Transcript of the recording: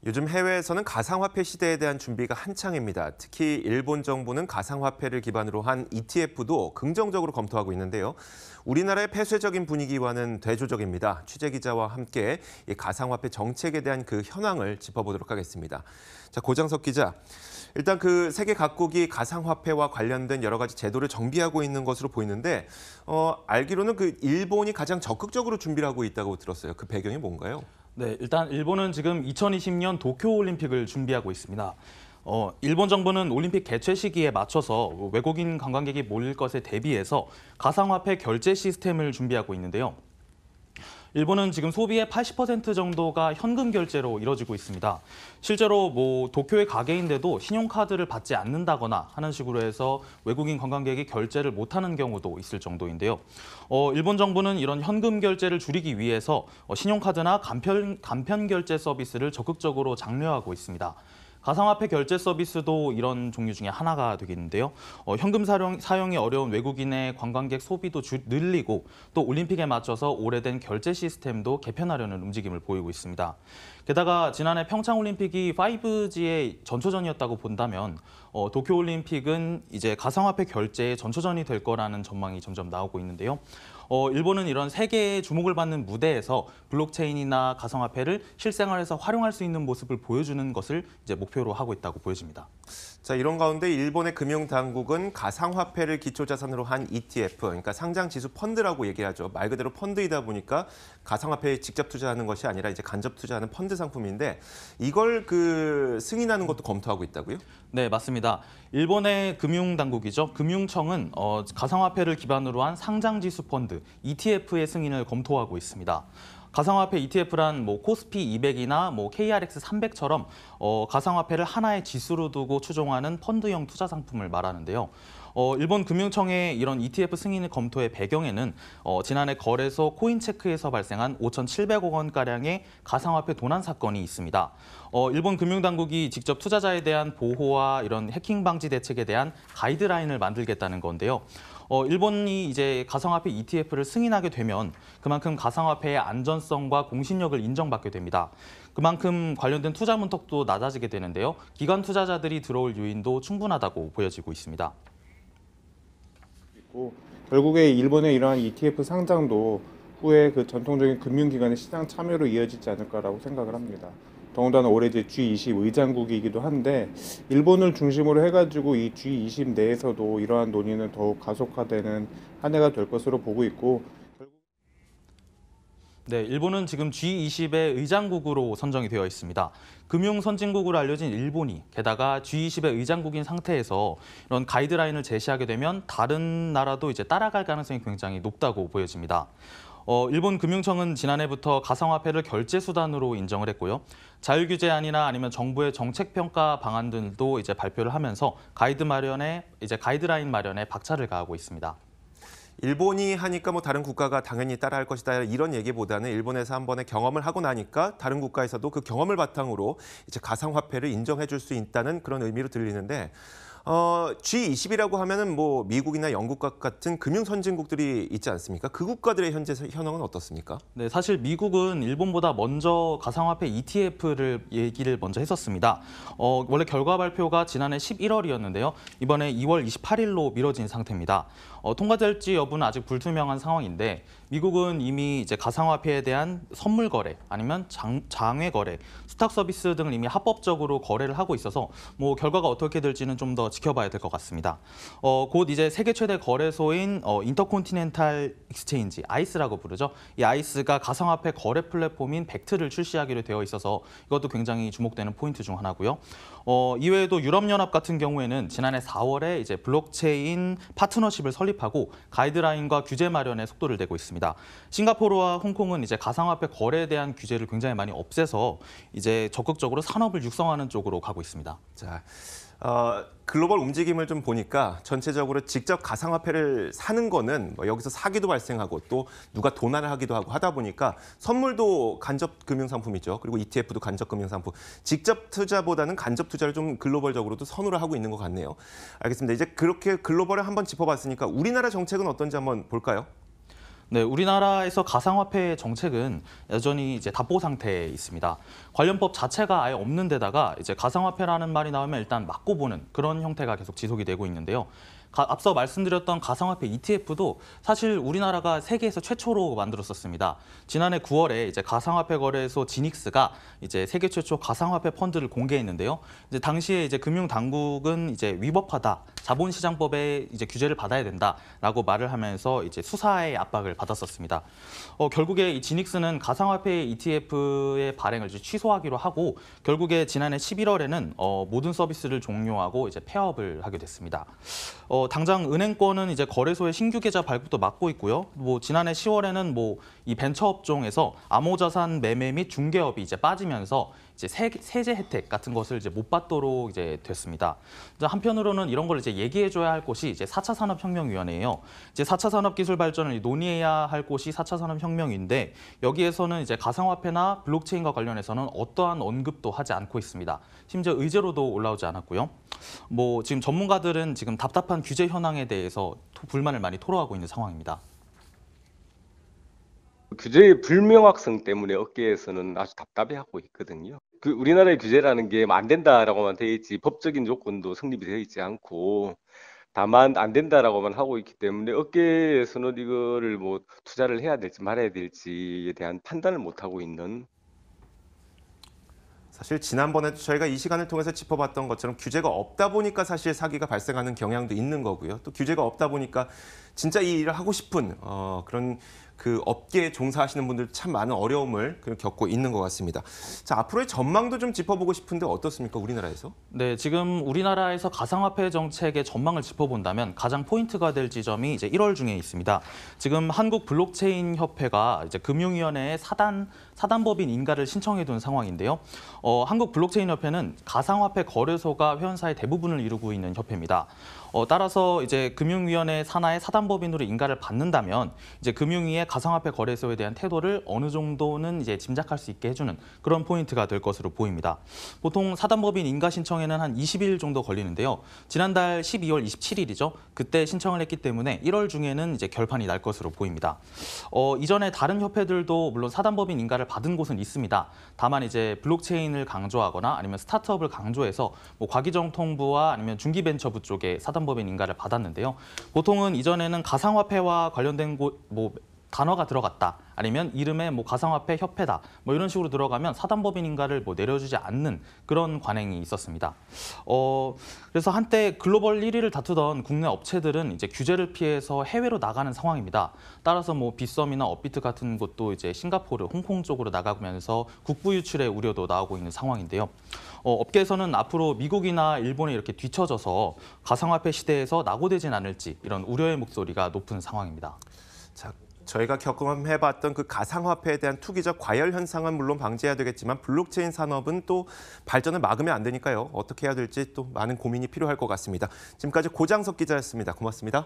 요즘 해외에서는 가상화폐 시대에 대한 준비가 한창입니다. 특히 일본 정부는 가상화폐를 기반으로 한 ETF도 긍정적으로 검토하고 있는데요. 우리나라의 폐쇄적인 분위기와는 대조적입니다. 취재 기자와 함께 이 가상화폐 정책에 대한 그 현황을 짚어보도록 하겠습니다. 자, 고장석 기자. 일단 그 세계 각국이 가상화폐와 관련된 여러 가지 제도를 정비하고 있는 것으로 보이는데 알기로는 그 일본이 가장 적극적으로 준비를 하고 있다고 들었어요. 그 배경이 뭔가요? 네, 일단 일본은 지금 2020년 도쿄올림픽을 준비하고 있습니다. 일본 정부는 올림픽 개최 시기에 맞춰서 외국인 관광객이 몰릴 것에 대비해서 가상화폐 결제 시스템을 준비하고 있는데요. 일본은 지금 소비의 80% 정도가 현금 결제로 이뤄지고 있습니다. 실제로 도쿄의 가게인데도 신용카드를 받지 않는다거나 하는 식으로 해서 외국인 관광객이 결제를 못하는 경우도 있을 정도인데요. 일본 정부는 이런 현금 결제를 줄이기 위해서 신용카드나 간편 결제 서비스를 적극적으로 장려하고 있습니다. 가상화폐 결제 서비스도 이런 종류 중에 하나가 되겠는데요. 현금 사용이 어려운 외국인의 관광객 소비도 늘리고 또 올림픽에 맞춰서 오래된 결제 시스템도 개편하려는 움직임을 보이고 있습니다. 게다가 지난해 평창올림픽이 5G의 전초전이었다고 본다면 도쿄올림픽은 이제 가상화폐 결제의 전초전이 될 거라는 전망이 점점 나오고 있는데요. 일본은 이런 세계의 주목을 받는 무대에서 블록체인이나 가상화폐를 실생활에서 활용할 수 있는 모습을 보여주는 것을 이제 목표로 하고 있다고 보여집니다. 자, 이런 가운데 일본의 금융당국은 가상화폐를 기초자산으로 한 ETF, 그러니까 상장지수 펀드라고 얘기하죠. 말 그대로 펀드이다 보니까 가상화폐에 직접 투자하는 것이 아니라 이제 간접 투자하는 펀드 상품인데 이걸 승인하는 것도 검토하고 있다고요? 네, 맞습니다. 일본의 금융당국이죠. 금융청은 가상화폐를 기반으로 한 상장지수 펀드, ETF의 승인을 검토하고 있습니다. 가상화폐 ETF란 코스피 200이나 KRX 300처럼 가상화폐를 하나의 지수로 두고 추종하는 펀드형 투자 상품을 말하는데요. 일본 금융청의 이런 ETF 승인의 검토의 배경에는 지난해 거래소 코인체크에서 발생한 5,700억 원가량의 가상화폐 도난 사건이 있습니다. 일본 금융당국이 직접 투자자에 대한 보호와 이런 해킹 방지 대책에 대한 가이드라인을 만들겠다는 건데요. 일본이 이제 가상화폐 ETF를 승인하게 되면 그만큼 가상화폐의 안전성과 공신력을 인정받게 됩니다. 그만큼 관련된 투자 문턱도 낮아지게 되는데요. 기관 투자자들이 들어올 요인도 충분하다고 보여지고 있습니다. 결국에 일본의 이러한 ETF 상장도 후에 그 전통적인 금융기관의 시장 참여로 이어지지 않을까라고 생각을 합니다. 더군다나 올해 이제 G20 의장국이기도 한데 일본을 중심으로 해가지고 이 G20 내에서도 이러한 논의는 더욱 가속화되는 한 해가 될 것으로 보고 있고. 네, 일본은 지금 G20의 의장국으로 선정이 되어 있습니다. 금융 선진국으로 알려진 일본이 게다가 G20의 의장국인 상태에서 이런 가이드라인을 제시하게 되면 다른 나라도 이제 따라갈 가능성이 굉장히 높다고 보여집니다. 일본 금융청은 지난해부터 가상화폐를 결제 수단으로 인정을 했고요. 자율규제안이나 아니면 정부의 정책평가 방안들도 이제 발표를 하면서 가이드라인 마련에 박차를 가하고 있습니다. 일본이 하니까 다른 국가가 당연히 따라할 것이다 이런 얘기보다는 일본에서 한 번의 경험을 하고 나니까 다른 국가에서도 그 경험을 바탕으로 이제 가상화폐를 인정해 줄 수 있다는 그런 의미로 들리는데 G20이라고 하면은 미국이나 영국 같은 금융 선진국들이 있지 않습니까? 그 국가들의 현재 현황은 어떻습니까? 네, 사실 미국은 일본보다 먼저 가상화폐 ETF를 얘기를 먼저 했었습니다. 원래 결과 발표가 지난해 11월이었는데요. 이번에 2월 28일로 미뤄진 상태입니다. 통과될지 여부는 아직 불투명한 상황인데 미국은 이미 이제 가상화폐에 대한 선물 거래 아니면 장외 거래, 수탁 서비스 등을 이미 합법적으로 거래를 하고 있어서 결과가 어떻게 될지는 좀 더 지켜봐야 될 것 같습니다. 곧 이제 세계 최대 거래소인 인터컨티넨탈 익스체인지, 아이스라고 부르죠. 이 아이스가 가상화폐 거래 플랫폼인 벡트를 출시하기로 되어 있어서 이것도 굉장히 주목되는 포인트 중 하나고요. 이외에도 유럽연합 같은 경우에는 지난해 4월에 이제 블록체인 파트너십을 설립하고 가이드라인과 규제 마련에 속도를 내고 있습니다. 싱가포르와 홍콩은 이제 가상화폐 거래에 대한 규제를 굉장히 많이 없애서 이제 적극적으로 산업을 육성하는 쪽으로 가고 있습니다. 자, 글로벌 움직임을 좀 보니까 전체적으로 직접 가상화폐를 사는 거는 여기서 사기도 발생하고 또 누가 도난을 하기도 하고 하다 보니까 선물도 간접 금융상품이죠. 그리고 ETF도 간접 금융상품. 직접 투자보다는 간접 투자를 좀 글로벌적으로도 선호를 하고 있는 것 같네요. 알겠습니다. 이제 그렇게 글로벌을 한번 짚어봤으니까 우리나라 정책은 어떤지 한번 볼까요? 네, 우리나라에서 가상화폐 정책은 여전히 이제 답보 상태에 있습니다. 관련법 자체가 아예 없는 데다가 이제 가상화폐라는 말이 나오면 일단 맞고 보는 그런 형태가 계속 지속이 되고 있는데요. 앞서 말씀드렸던 가상화폐 ETF도 사실 우리나라가 세계에서 최초로 만들었었습니다. 지난해 9월에 이제 가상화폐 거래소 지닉스가 이제 세계 최초 가상화폐 펀드를 공개했는데요. 이제 당시에 이제 금융 당국은 이제 위법하다, 자본시장법에 이제 규제를 받아야 된다라고 말을 하면서 이제 수사의 압박을 받았었습니다. 결국에 이 지닉스는 가상화폐 ETF의 발행을 이제 취소하기로 하고 결국에 지난해 11월에는 모든 서비스를 종료하고 이제 폐업을 하게 됐습니다. 당장 은행권은 이제 거래소의 신규 계좌 발급도 막고 있고요. 뭐 지난해 10월에는 뭐 이 벤처 업종에서 암호자산 매매 및 중개업이 이제 빠지면서 이제 세제 혜택 같은 것을 이제 못 받도록 이제 됐습니다. 이제 한편으로는 이런 걸 이제 얘기해줘야 할 곳이 이제 4차 산업혁명위원회예요. 이제 4차 산업기술 발전을 논의해야 할 곳이 4차 산업혁명인데 여기에서는 이제 가상화폐나 블록체인과 관련해서는 어떠한 언급도 하지 않고 있습니다. 심지어 의제로도 올라오지 않았고요. 뭐 지금 전문가들은 지금 답답한 규제 현황에 대해서 불만을 많이 토로하고 있는 상황입니다. 규제의 불명확성 때문에 업계에서는 아주 답답해하고 있거든요. 그 우리나라의 규제라는 게 안 된다라고만 되어 있지 법적인 조건도 성립이 되어 있지 않고 다만 안 된다라고만 하고 있기 때문에 업계에서는 이거를 뭐 투자를 해야 될지 말아야 될지에 대한 판단을 못 하고 있는. 사실 지난번에도 저희가 이 시간을 통해서 짚어봤던 것처럼 규제가 없다 보니까 사실 사기가 발생하는 경향도 있는 거고요. 또 규제가 없다 보니까 진짜 이 일을 하고 싶은 그런 그 업계에 종사하시는 분들 참 많은 어려움을 겪고 있는 것 같습니다. 자, 앞으로의 전망도 좀 짚어보고 싶은데 어떻습니까, 우리나라에서? 네, 지금 우리나라에서 가상화폐 정책의 전망을 짚어본다면 가장 포인트가 될 지점이 이제 1월 중에 있습니다. 지금 한국 블록체인 협회가 이제 금융위원회에 사단법인 인가를 신청해둔 상황인데요. 한국 블록체인 협회는 가상화폐 거래소가 회원사의 대부분을 이루고 있는 협회입니다. 따라서 이제 금융위원회 산하의 사단법인으로 인가를 받는다면 이제 금융위의 가상화폐 거래소에 대한 태도를 어느 정도는 이제 짐작할 수 있게 해주는 그런 포인트가 될 것으로 보입니다. 보통 사단법인 인가 신청에는 한 20일 정도 걸리는데요. 지난달 12월 27일이죠. 그때 신청을 했기 때문에 1월 중에는 이제 결판이 날 것으로 보입니다. 이전에 다른 협회들도 물론 사단법인 인가를 받은 곳은 있습니다. 다만 이제 블록체인을 강조하거나 아니면 스타트업을 강조해서 뭐 과기정통부와 아니면 중기벤처부 쪽에 사단법인 인가를 받았는데요. 보통은 이전에는 가상화폐와 관련된 뭐 단어가 들어갔다 아니면 이름에 뭐 가상화폐 협회다 뭐 이런 식으로 들어가면 사단법인 인가를 뭐 내려주지 않는 그런 관행이 있었습니다. 그래서 한때 글로벌 1위를 다투던 국내 업체들은 이제 규제를 피해서 해외로 나가는 상황입니다. 따라서 뭐 빗썸이나 업비트 같은 곳도 이제 싱가포르, 홍콩 쪽으로 나가면서 국부 유출의 우려도 나오고 있는 상황인데요. 업계에서는 앞으로 미국이나 일본에 이렇게 뒤처져서 가상화폐 시대에서 낙오되진 않을지 이런 우려의 목소리가 높은 상황입니다. 자, 저희가 경험해봤던 그 가상화폐에 대한 투기적 과열 현상은 물론 방지해야 되겠지만 블록체인 산업은 또 발전을 막으면 안 되니까요. 어떻게 해야 될지 또 많은 고민이 필요할 것 같습니다. 지금까지 고장석 기자였습니다. 고맙습니다.